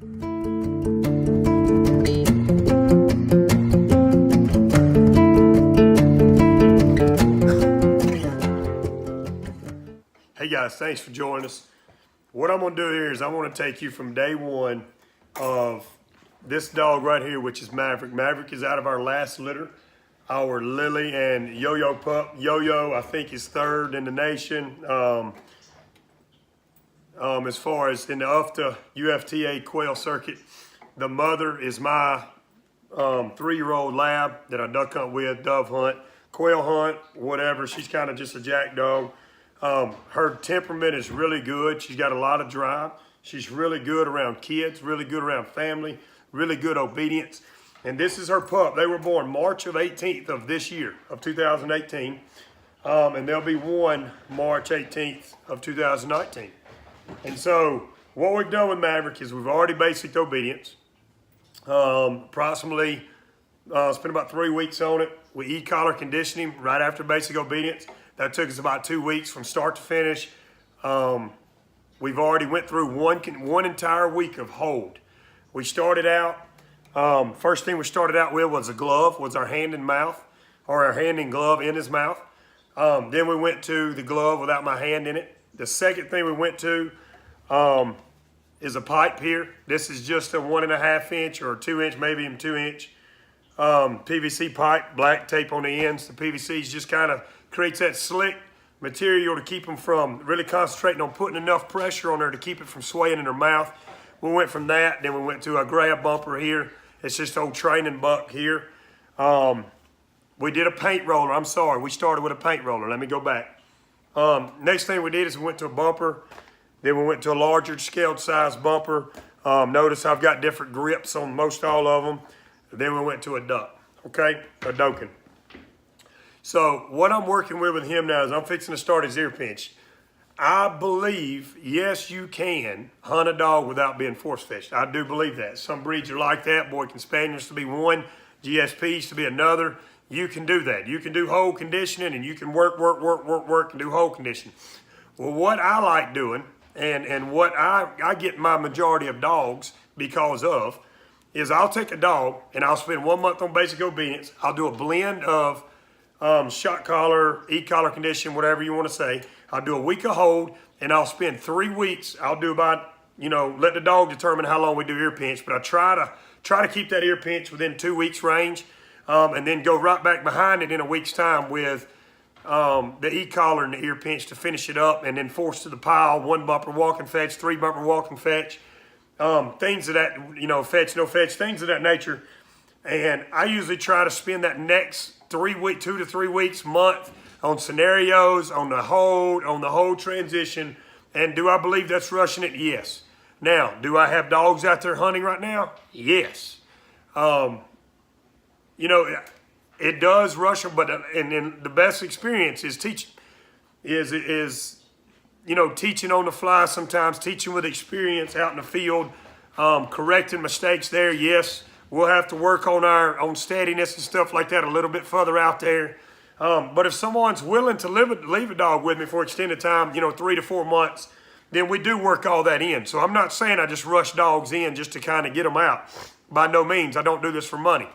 Hey guys, thanks for joining us. What I'm gonna do here is I want to take you from day one of this dog right here, which is Maverick. Maverick is out of our last litter, our Lily and Yo-Yo pup. Yo-Yo, I think, is third in the nation. As far as in the UFTA quail circuit, the mother is my 3-year-old lab that I duck hunt with, dove hunt, quail hunt, whatever. She's kind of just a jack dog. Her temperament is really good. She's got a lot of drive. She's really good around kids, really good around family, really good obedience. And this is her pup. They were born March of 18th of this year, of 2018. And they'll be one March 18th of 2019. And so what we've done with Maverick is we've already basic obedience. Approximately spent about 3 weeks on it. We e-collar conditioned him right after basic obedience. That took us about 2 weeks from start to finish. We've already went through one entire week of hold. We started out, first thing we started out with was a glove, was our hand and mouth, or our hand and glove in his mouth. Then we went to the glove without my hand in it. The second thing we went to is a pipe here. This is just a 1.5 inch or 2 inch, maybe even 2 inch PVC pipe, black tape on the ends. The PVC just kind of creates that slick material to keep them from really concentrating on putting enough pressure on her to keep it from swaying in her mouth. We went from that, then we went to a grab bumper here. It's just old training buck here. We did a paint roller. I'm sorry, we started with a paint roller. Let me go back. Next thing we did is we went to a bumper. Then we went to a larger scaled size bumper. Notice I've got different grips on most all of them. Then we went to a duck, okay? A doken. So what I'm working with him now is I'm fixing to start his ear pinch. I believe, yes, you can hunt a dog without being force fetched. I do believe that. Some breeds are like that. Boykin Spaniels to be one, GSPs to be another. You can do that. You can do hold conditioning and you can work and do hold conditioning. Well, what I like doing and what I get my majority of dogs because of is I'll take a dog and I'll spend 1 month on basic obedience. I'll do a blend of shot collar, e-collar condition, whatever you want to say. I'll do a week of hold and I'll spend 3 weeks. I'll do about, let the dog determine how long we do ear pinch, but I try to keep that ear pinch within 2 weeks range, and then go right back behind it in a week's time with the e-collar and the ear pinch to finish it up, and then force to the pile, 1 bumper walk and fetch, 3 bumper walk and fetch, things of that, fetch, no fetch, things of that nature. And I usually try to spend that next 2 to 3 weeks, month on scenarios, on the hold transition. And do I believe that's rushing it? Yes. Now, do I have dogs out there hunting right now? Yes. It does rush them, but and the best experience is teaching. Teaching on the fly sometimes, teaching with experience out in the field, correcting mistakes there. Yes, we'll have to work on steadiness and stuff like that a little bit further out there. But if someone's willing to leave a dog with me for extended time, 3 to 4 months, then we do work all that in. So I'm not saying I just rush dogs in just to kind of get them out. By no means, I don't do this for money.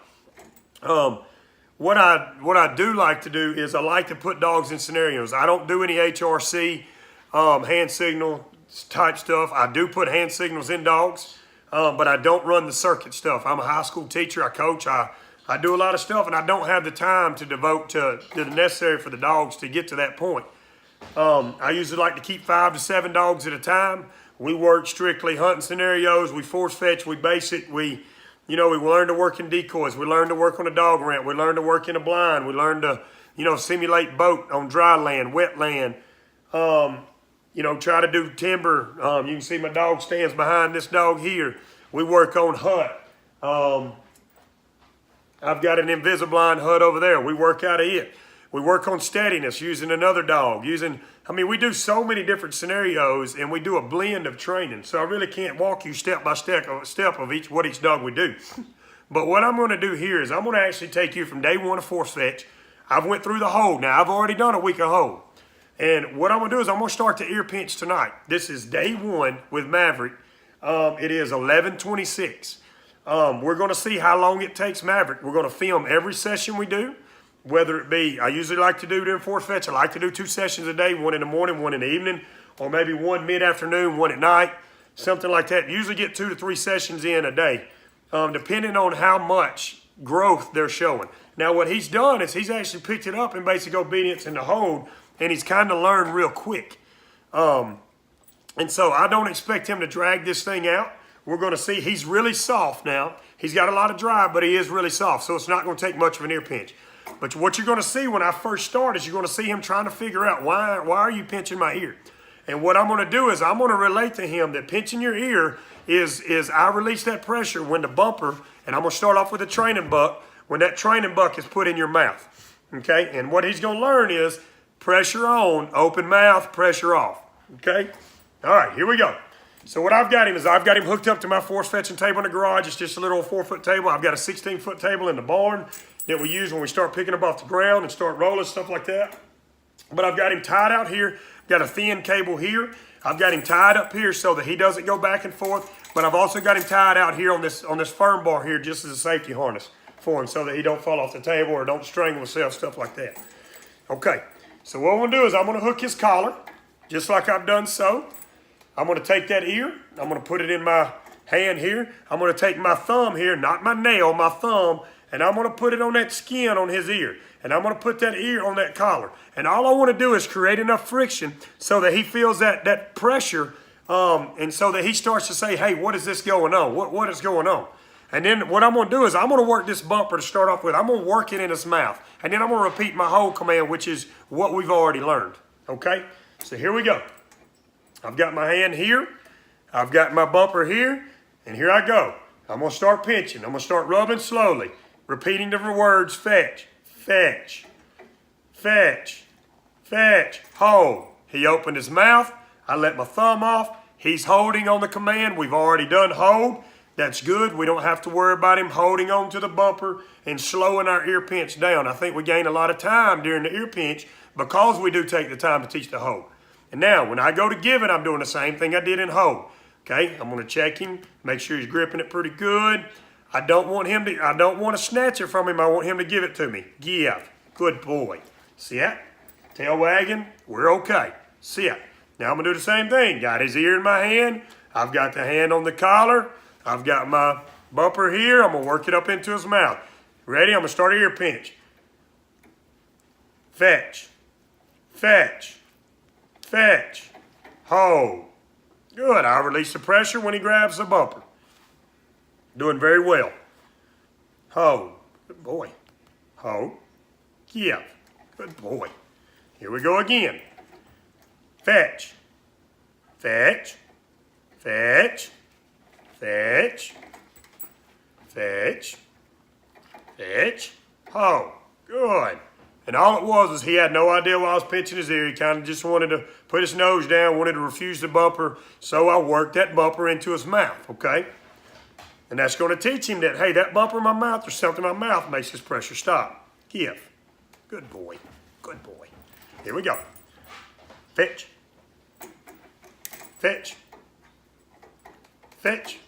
What I do like to do is I like to put dogs in scenarios. I don't do any HRC, hand signal type stuff. I do put hand signals in dogs, but I don't run the circuit stuff. I'm a high school teacher. I coach. I do a lot of stuff, and I don't have the time to devote to the necessary for the dogs to get to that point. I usually like to keep 5 to 7 dogs at a time. We work strictly hunting scenarios. We force fetch. We basic. We learn to work in decoys. We learn to work on a dog ramp. We learn to work in a blind. We learn to, simulate boat on dry land, wet land. Try to do timber. You can see my dog stands behind this dog here. We work on hut. I've got an Invisalign hut over there. We work out of it. We work on steadiness using another dog. We do so many different scenarios, and we do a blend of training. So I really can't walk you step by step of each dog we do. But what I'm going to do here is I'm going to actually take you from day one of force fetch. I've went through the hold. Now, I've already done a week of hold. And what I'm going to do is I'm going to start the ear pinch tonight. This is day one with Maverick. It is 11:26. We're going to see how long it takes Maverick. We're going to film every session we do, whether it be, I usually like to do during force fetch, I like to do 2 sessions a day, one in the morning, one in the evening, or maybe one mid-afternoon, one at night, something like that. Usually get 2 to 3 sessions in a day, depending on how much growth they're showing. Now, what he's done is he's actually picked it up in basic obedience in the hold, and he's kind of learned real quick. And so I don't expect him to drag this thing out. We're going to see he's really soft now. He's got a lot of drive, but he is really soft, so it's not going to take much of an ear pinch. But what you're going to see when I first start is you're going to see him trying to figure out why are you pinching my ear? And what I'm going to do is I'm going to relate to him that pinching your ear is I release that pressure when the bumper, and I'm going to start off with a training buck, when that training buck is put in your mouth. Okay? And what he's going to learn is pressure on, open mouth, pressure off. Okay? All right, here we go. So what I've got him is I've got him hooked up to my force fetching table in the garage. It's just a little 4-foot table. I've got a 16-foot table in the barn that we use when we start picking up off the ground and start rolling, stuff like that. But I've got him tied out here. Got a thin cable here. I've got him tied up here so that he doesn't go back and forth. But I've also got him tied out here on this firm bar here just as a safety harness for him so that he don't fall off the table or don't strangle himself, stuff like that. Okay, so what I'm going to do is I'm going to hook his collar just like I've done so. I'm going to take that ear. I'm going to put it in my hand here. I'm going to take my thumb here, not my nail, my thumb, and I'm going to put it on that skin on his ear. And I'm going to put that ear on that collar. And all I want to do is create enough friction so that he feels that pressure and so that he starts to say, hey, what is this going on? What is going on? And then what I'm going to do is I'm going to work this bumper to start off with. I'm going to work it in his mouth. And then I'm going to repeat my hold command, which is what we've already learned. Okay? So here we go. I've got my hand here. I've got my bumper here. And here I go. I'm going to start pinching. I'm going to start rubbing slowly. Repeating the words, fetch, fetch, fetch, fetch, hold. He opened his mouth. I let my thumb off. He's holding on the command. We've already done hold. That's good. We don't have to worry about him holding on to the bumper and slowing our ear pinch down. I think we gain a lot of time during the ear pinch because we do take the time to teach the hold. And now, when I go to give it, I'm doing the same thing I did in hold. Okay, I'm going to check him, make sure he's gripping it pretty good. I don't want to snatch it from him. I want him to give it to me. Give. Good boy. See it? Tail wagging. We're okay. See it? Now I'm going to do the same thing. Got his ear in my hand. I've got the hand on the collar. I've got my bumper here. I'm going to work it up into his mouth. Ready? I'm going to start an ear pinch. Fetch. Fetch. Fetch. Hold. Good. I'll release the pressure when he grabs the bumper. Doing very well. Hold. Good boy. Hold. Give. Good boy. Here we go again. Fetch. Fetch. Fetch. Fetch. Fetch. Fetch. Hold. Good. And all it was he had no idea why I was pinching his ear. He kind of just wanted to put his nose down, wanted to refuse the bumper. So I worked that bumper into his mouth, okay? And that's going to teach him that, hey, that bumper in my mouth or something in my mouth makes his pressure stop. Give. Good boy. Good boy. Here we go. Fetch. Fetch. Fetch.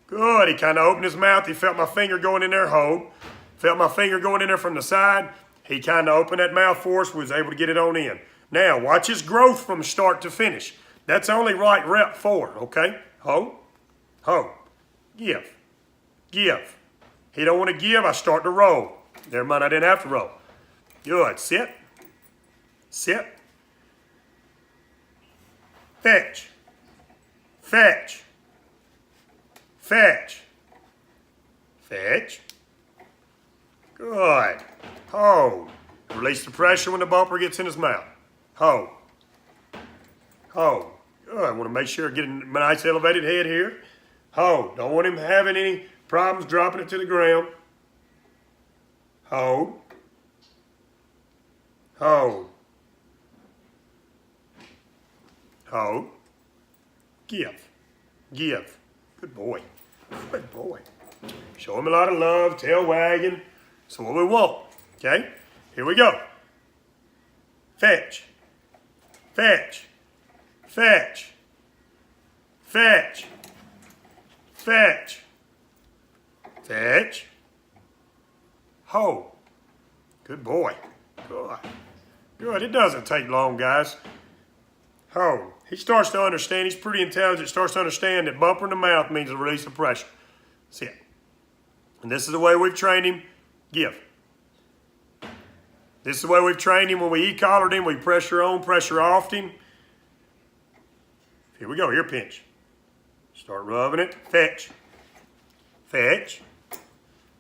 Good. He kind of opened his mouth. He felt my finger going in there. Hold. Felt my finger going in there from the side. He kind of opened that mouth for us, was able to get it on in. Now, watch his growth from start to finish. That's only right rep 4, okay? Hold, hold, give, give. He don't want to give, I start to roll. Never mind, I didn't have to roll. Good, sit, sit, fetch, fetch, fetch, fetch. Good. Hold. Release the pressure when the bumper gets in his mouth. Hold. Hold. Good. I want to make sure I get a nice elevated head here. Hold. Don't want him having any problems dropping it to the ground. Hold. Hold. Hold. Give. Give. Good boy. Good boy. Show him a lot of love, tail wagging. So what we want, okay? Here we go. Fetch. Fetch. Fetch. Fetch. fetch, fetch, hold. Good boy. Good. Good. It doesn't take long, guys. Hold. He starts to understand. He's pretty intelligent. Starts to understand that bumper in the mouth means a release of pressure. Sit. And this is the way we've trained him. Give. This is the way we've trained him when we e-collared him. We pressure on, pressure off him. Here we go. Ear pinch. Start rubbing it. Fetch. Fetch.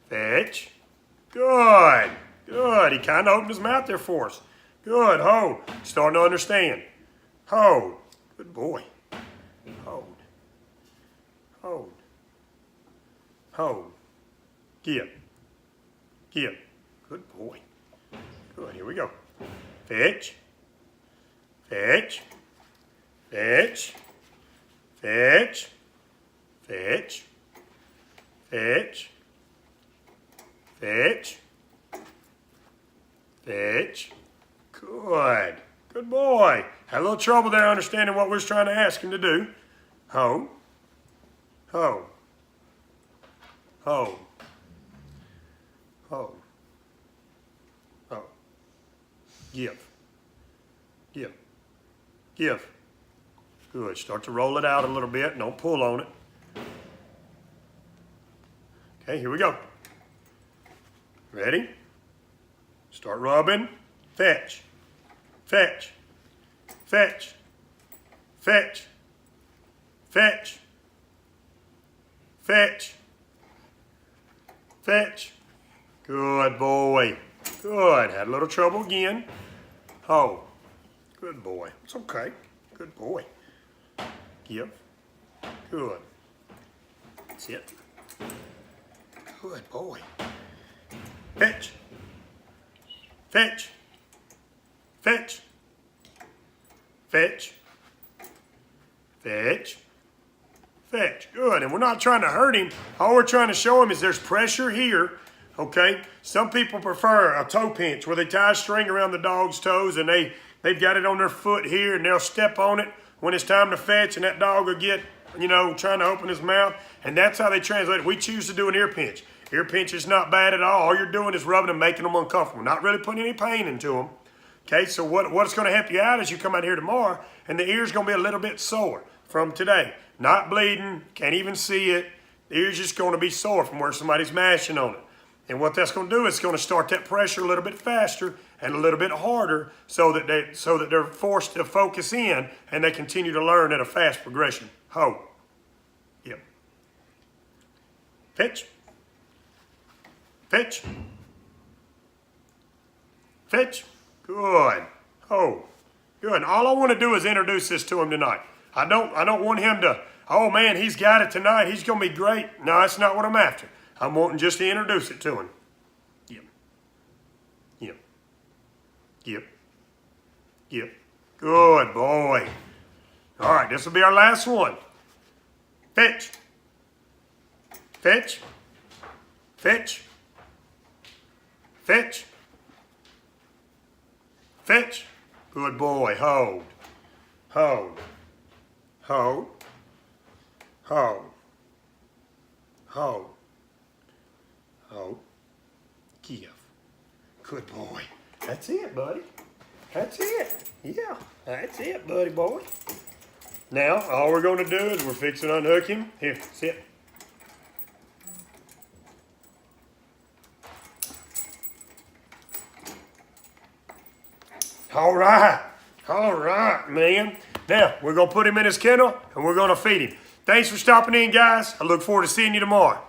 Fetch. Good. Good. He kind of opened his mouth there for us. Good. Hold. Starting to understand. Hold. Good boy. Hold. Hold. Hold. Give. Give. Good boy. Good. Here we go. Fetch. Fetch. Fetch. Fetch. Fetch. Fetch. Fetch. Fetch. Good. Good boy. Had a little trouble there understanding what we was trying to ask him to do. Hold. Hold. Hold. Hold. Hold. Give. Give. Give. Good. Start to roll it out a little bit. Don't pull on it. Okay, here we go. Ready? Start rubbing. Fetch. Fetch. Fetch. Fetch. Fetch. Fetch. Fetch. Good boy. Good. Had a little trouble again. Hold. Good boy. It's okay. Good boy. Give. Good. That's it. Good boy. Fetch. Fetch. Fetch. Fetch. Fetch. Fetch. Good. And we're not trying to hurt him. All we're trying to show him is there's pressure here. Okay? Some people prefer a toe pinch where they tie a string around the dog's toes and they've got it on their foot here and they'll step on it when it's time to fetch and that dog will get, trying to open his mouth. And that's how they translate it. We choose to do an ear pinch. Ear pinch is not bad at all. All you're doing is rubbing them, making them uncomfortable. Not really putting any pain into them. Okay, so what's going to help you out is you come out here tomorrow and the ear's going to be a little bit sore from today. Not bleeding, can't even see it. The ear's just going to be sore from where somebody's mashing on it. And what that's going to do is it's going to start that pressure a little bit faster and a little bit harder so that they're forced to focus in and they continue to learn at a fast progression. Hold. Yep. Fetch. Fetch. Fetch. Good. Hold. Good. And all I want to do is introduce this to him tonight. I don't want him to, oh man, he's got it tonight. He's going to be great. No, that's not what I'm after. I'm wanting just to introduce it to him. Yep. Yep. Yep. Yep. Good boy. All right, this will be our last one. Fetch. Fetch. Fetch. Fetch. Fetch. Good boy. Hold. Hold. Hold. Hold. Hold. Hold. Give. Good boy. That's it, buddy. That's it. Yeah, that's it, buddy boy. Now, all we're going to do is we're fixing to unhook him. Here, sit. All right, man. Now, we're going to put him in his kennel, and we're going to feed him. Thanks for stopping in, guys. I look forward to seeing you tomorrow.